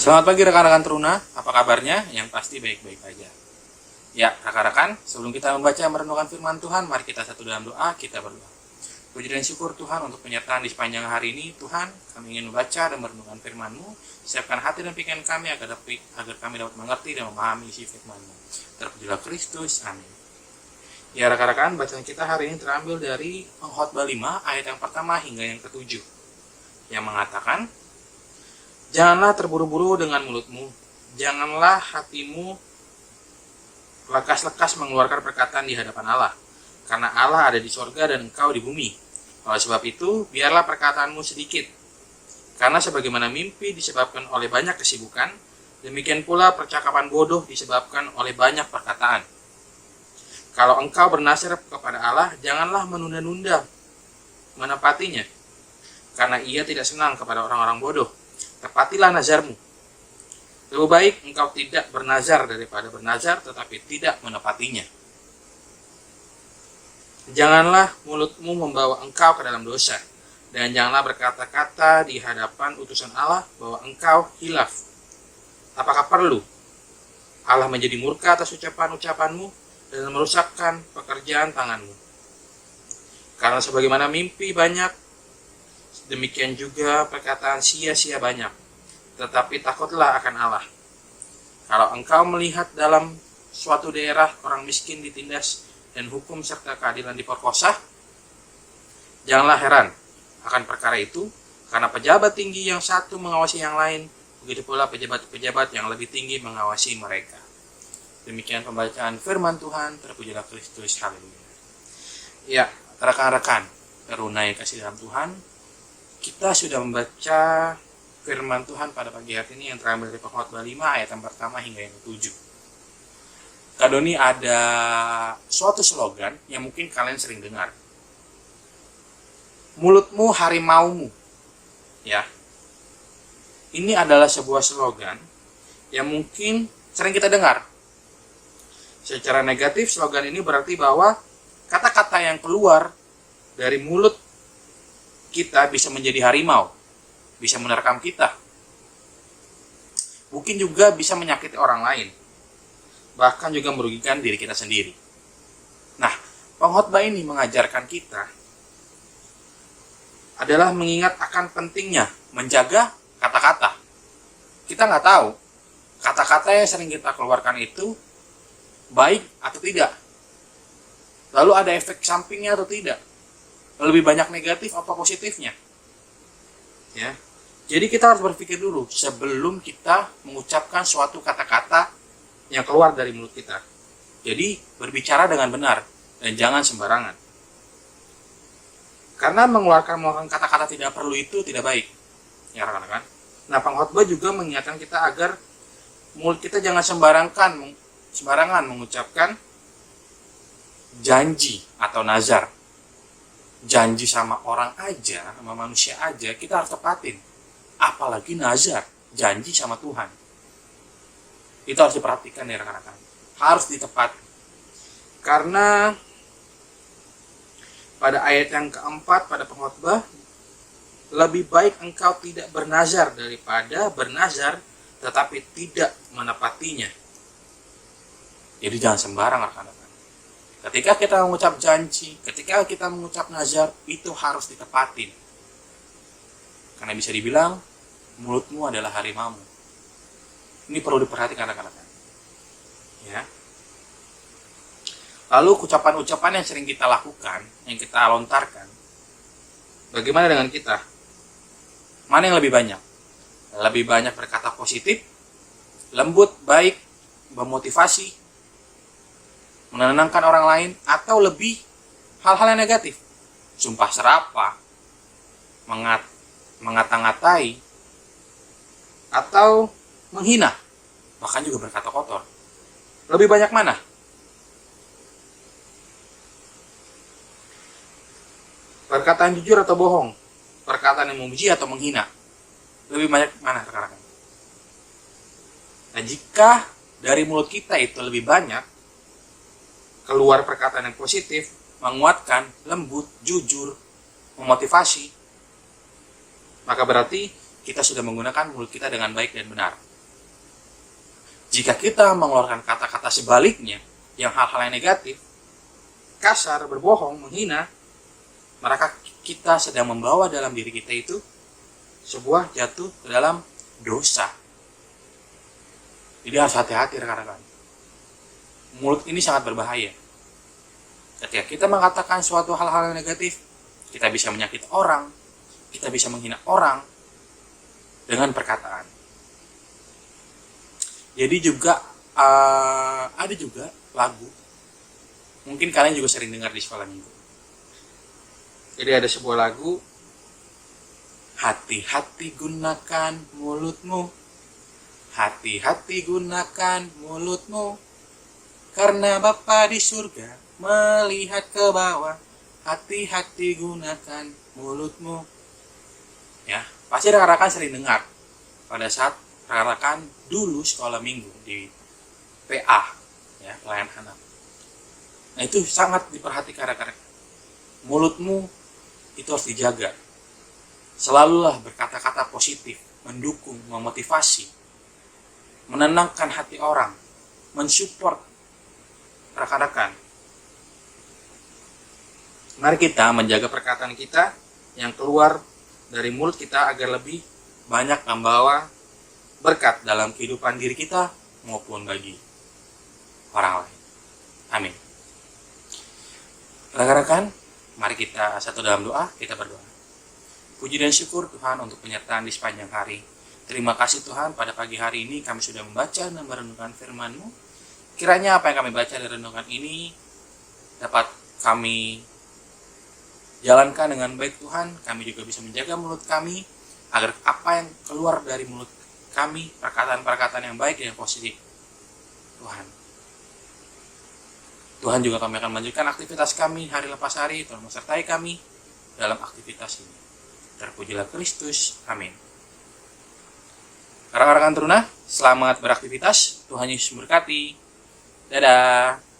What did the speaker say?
Selamat pagi rekan-rekan Teruna, apa kabarnya? Yang pasti baik-baik aja. Ya, rekan-rekan, sebelum kita membaca dan merenungkan firman Tuhan, mari kita satu dalam doa, kita berdoa. Puji dan syukur Tuhan untuk penyertaan di sepanjang hari ini. Tuhan, kami ingin membaca dan merenungkan firman-Mu. Siapkan hati dan pikiran kami agar kami dapat mengerti dan memahami isi firman-Mu. Terpujilah Kristus, amin. Ya rekan-rekan, bacaan kita hari ini terambil dari Pengkhotbah 5 ayat yang pertama hingga yang ke-7 yang mengatakan, janganlah terburu-buru dengan mulutmu, janganlah hatimu lekas-lekas mengeluarkan perkataan di hadapan Allah, karena Allah ada di sorga dan engkau di bumi. Oleh sebab itu, biarlah perkataanmu sedikit, karena sebagaimana mimpi disebabkan oleh banyak kesibukan, demikian pula percakapan bodoh disebabkan oleh banyak perkataan. Kalau engkau bernazar kepada Allah, janganlah menunda-nunda menepatinya, karena ia tidak senang kepada orang-orang bodoh. Tepatilah nazarmu. Lebih baik engkau tidak bernazar daripada bernazar tetapi tidak menepatinya. Janganlah mulutmu membawa engkau ke dalam dosa, dan janganlah berkata-kata di hadapan utusan Allah bahwa engkau hilaf. Apakah perlu Allah menjadi murka atas ucapan-ucapanmu dan merusakkan pekerjaan tanganmu? Karena sebagaimana mimpi banyak, demikian juga perkataan sia-sia banyak. Tetapi takutlah akan Allah. Kalau engkau melihat dalam suatu daerah orang miskin ditindas dan hukum serta keadilan diperkosa, janganlah heran akan perkara itu, karena pejabat tinggi yang satu mengawasi yang lain, begitu pula pejabat-pejabat yang lebih tinggi mengawasi mereka. Demikian pembacaan firman Tuhan. Terpujilah Kristus, haleluya. Ya, rekan-rekan Teruna yang kasih dalam Tuhan, kita sudah membaca firman Tuhan pada pagi hari ini yang terambil dari Pengkhotbah 5 ayat yang pertama hingga yang ke-7. Kadoni ada suatu slogan yang mungkin kalian sering dengar. Mulutmu harimaumu. Ya. Ini adalah sebuah slogan yang mungkin sering kita dengar. Secara negatif, slogan ini berarti bahwa kata-kata yang keluar dari mulut kita bisa menjadi harimau, bisa menerkam kita. Mungkin juga bisa menyakiti orang lain, bahkan juga merugikan diri kita sendiri. Nah, pengkhotbah ini mengajarkan kita adalah mengingat akan pentingnya menjaga kata-kata. Kita nggak tahu kata-kata yang sering kita keluarkan itu baik atau tidak. Lalu ada efek sampingnya atau tidak. Lebih banyak negatif apa positifnya. Ya. Jadi kita harus berpikir dulu sebelum kita mengucapkan suatu kata-kata yang keluar dari mulut kita. Jadi berbicara dengan benar dan jangan sembarangan. Karena mengeluarkan kata-kata tidak perlu itu tidak baik. Ya rekan-rekan. Nah, pengkhotbah juga mengingatkan kita agar mulut kita jangan sembarangan mengucapkan janji atau nazar. Janji sama orang aja, sama manusia aja, kita harus tepatin. Apalagi nazar, janji sama Tuhan. Itu harus diperhatikan ya rekan-rekan. Harus ditepati. Karena pada ayat yang keempat pada pengkhotbah, lebih baik engkau tidak bernazar daripada bernazar tetapi tidak menepatinya. Jadi jangan sembarang rekan-rekan. Ketika kita mengucap janji, ketika kita mengucap nazar, itu harus ditepatin. Karena bisa dibilang, mulutmu adalah harimaumu. Ini perlu diperhatikan rekan-rekan. Ya. Lalu ucapan-ucapan yang sering kita lakukan, yang kita lontarkan, bagaimana dengan kita? Mana yang lebih banyak? Lebih banyak berkata positif, lembut, baik, memotivasi, menenangkan orang lain, atau lebih hal-hal yang negatif, sumpah serapah, mengata-ngatai, atau menghina, bahkan juga berkata kotor. Lebih banyak mana? Perkataan jujur atau bohong? Perkataan yang memuji atau menghina? Lebih banyak mana rekan-rekan? Nah, jika dari mulut kita itu lebih banyak keluar perkataan yang positif, menguatkan, lembut, jujur, memotivasi, maka berarti kita sudah menggunakan mulut kita dengan baik dan benar. Jika kita mengeluarkan kata-kata sebaliknya, yang hal-hal yang negatif, kasar, berbohong, menghina, maka kita sedang membawa dalam diri kita itu sebuah jatuh ke dalam dosa. Jadi harus hati-hati rekan-rekan. Mulut ini sangat berbahaya. Ketika kita mengatakan suatu hal-hal yang negatif, kita bisa menyakiti orang, kita bisa menghina orang dengan perkataan. Jadi juga ada juga lagu, mungkin kalian juga sering dengar di sekolah minggu. Jadi ada sebuah lagu, hati-hati gunakan mulutmu, hati-hati gunakan mulutmu, karena Bapa di surga melihat ke bawah, hati-hati gunakan mulutmu. Ya, pasti rekan-rekan sering dengar pada saat rekan-rekan dulu sekolah minggu di PA, ya, pelayanan anak. Nah, itu sangat diperhatikan rekan-rekan. Mulutmu itu harus dijaga. Selalulah berkata-kata positif, mendukung, memotivasi, menenangkan hati orang, mensupport rekan-rekan. Mari kita menjaga perkataan kita yang keluar dari mulut kita agar lebih banyak membawa berkat dalam kehidupan diri kita maupun bagi orang lain. Amin. Rekan-rekan, mari kita satu dalam doa, kita berdoa. Puji dan syukur Tuhan untuk penyertaan di sepanjang hari. Terima kasih Tuhan, pada pagi hari ini kami sudah membaca dan merenungkan firman-Mu. Kiranya apa yang kami baca dan renungan ini dapat kami jalankan dengan baik Tuhan. Kami juga bisa menjaga mulut kami, agar apa yang keluar dari mulut kami, perkataan-perkataan yang baik dan yang positif. Tuhan juga kami akan melanjutkan aktivitas kami hari lepas hari. Tuhan menyertai kami dalam aktivitas ini. Terpujilah Kristus. Amin. Rekan-rekan teruna, selamat beraktivitas. Tuhan Yesus memberkati. Dadah.